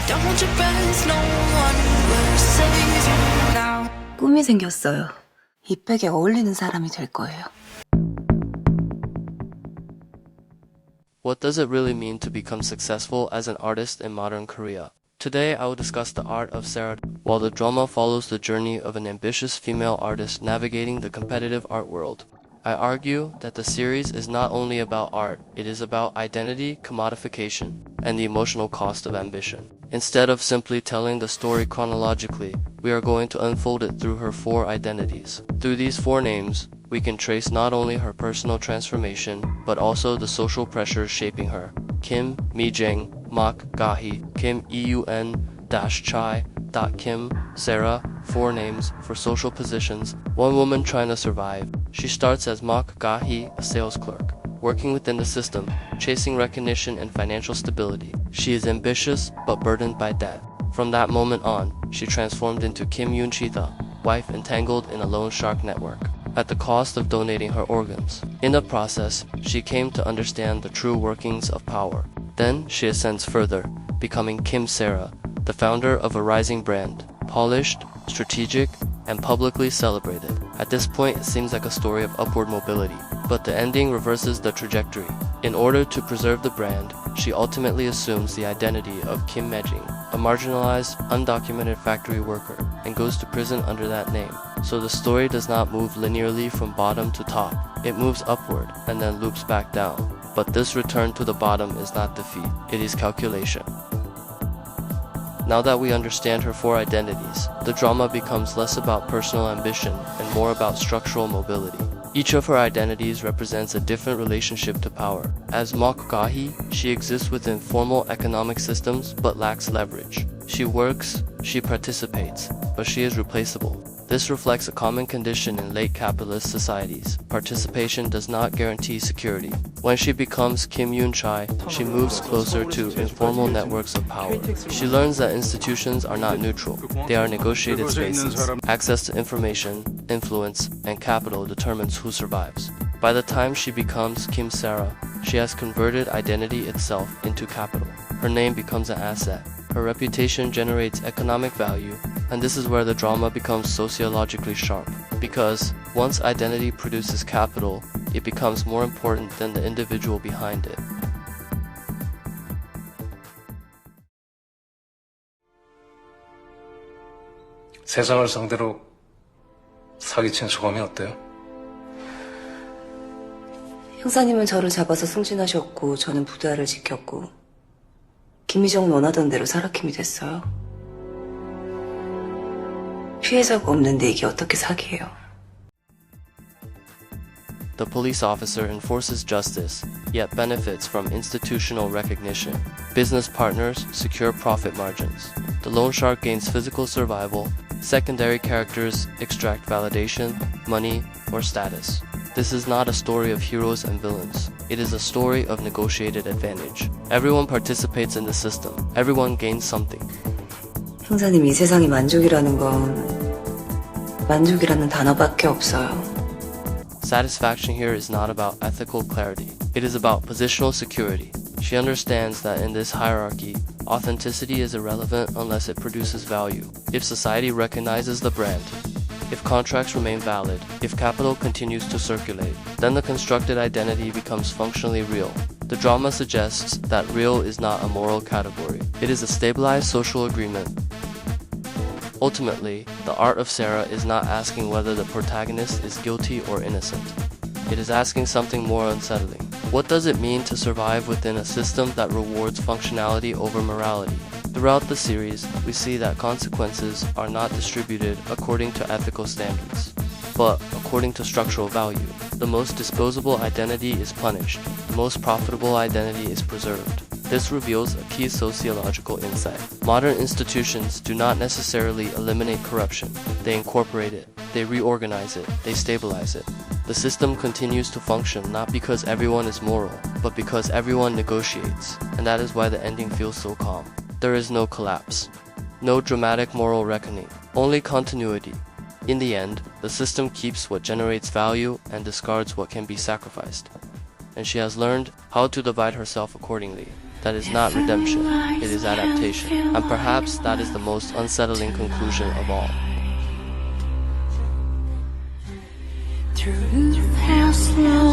Don't hold your breath, no one will save you now. 꿈이 생겼어요. 이 백에 어울리는 사람이 될 거예요. What does it really mean to become successful as an artist in modern Korea? Today, I will discuss the art of Sarah, while the drama follows the journey of an ambitious female artist navigating the competitive art world. I argue that the series is not only about art, it is about identity, commodification, and the emotional cost of ambition. Instead of simply telling the story chronologically, we are going to unfold it through her 4 identities. Through these 4 names, we can trace not only her personal transformation, but also the social pressures shaping her. Kim, Mi-jang, Mak, Gahi, Kim, Eun-Chai, Kim, Sarah, 4 names for social positions, one woman trying to survive. She starts as Mak Gahi, a sales clerk, working within the system, chasing recognition and financial stability. She is ambitious, but burdened by debt. From that moment on, she transformed into Kim Yoon-chitha, wife entangled in a loan shark network, at the cost of donating her organs. In the process, she came to understand the true workings of power. Then she ascends further, becoming Kim Sarah, the founder of a rising brand, polished, strategic, and publicly celebrated. At this point, it seems like a story of upward mobility, but the ending reverses the trajectory. In order to preserve the brand, she ultimately assumes the identity of Kim Mejing, a marginalized, undocumented factory worker, and goes to prison under that name. So the story does not move linearly from bottom to top. It moves upward and then loops back down. But this return to the bottom is not defeat, it is calculation. Now that we understand her 4 identities, the drama becomes less about personal ambition and more about structural mobility. Each of her identities represents a different relationship to power. As Mok Gahi, she exists within formal economic systems but lacks leverage. She works, she participates, but she is replaceable. This reflects a common condition in late capitalist societies. Participation does not guarantee security. When she becomes Kim Yoon-chai, she moves closer to informal networks of power. She learns that institutions are not neutral. They are negotiated spaces. Access to information, influence, and capital determines who survives. By the time she becomes Kim Sarah, she has converted identity itself into capital. Her name becomes an asset. Her reputation generates economic value, and this is where the drama becomes sociologically sharp. Because once identity produces capital, it becomes more important than the individual behind it. 세상을 상대로 사기친 소감이 어때요? 형사님은 저를 잡아서 승진하셨고 저는 부대를 지켰고 김희정은 원하던 대로 사라킴이 됐어요. 피해자가 없는데 이게 어떻게 사기예요? The police officer enforces justice, yet benefits from institutional recognition. Business partners secure profit margins. The loan shark gains physical survival. Secondary characters extract validation, money, or status. This is not a story of heroes and villains. It is a story of negotiated advantage. Everyone participates in the system. Everyone gains something. 형사님, 이 세상이 만족이라는 만족이라는 단어밖에 없어요. Satisfaction here is not about ethical clarity. It is about positional security. She understands that in this hierarchy, authenticity is irrelevant unless it produces value. If society recognizes the brand, if contracts remain valid, if capital continues to circulate, then the constructed identity becomes functionally real. The drama suggests that real is not a moral category. It is a stabilized social agreement. Ultimately, the art of Sarah is not asking whether the protagonist is guilty or innocent. It is asking something more unsettling. What does it mean to survive within a system that rewards functionality over morality? Throughout the series, we see that consequences are not distributed according to ethical standards, but according to structural value. The most disposable identity is punished. The most profitable identity is preserved. This reveals a key sociological insight. Modern institutions do not necessarily eliminate corruption. They incorporate it. They reorganize it. They stabilize it. The system continues to function not because everyone is moral, but because everyone negotiates, and that is why the ending feels so calm. There is no collapse, no dramatic moral reckoning, only continuity. In the end, the system keeps what generates value and discards what can be sacrificed, and she has learned how to divide herself accordingly. That is not redemption, it is adaptation. And perhaps that is the most unsettling conclusion of all. Truth has slowed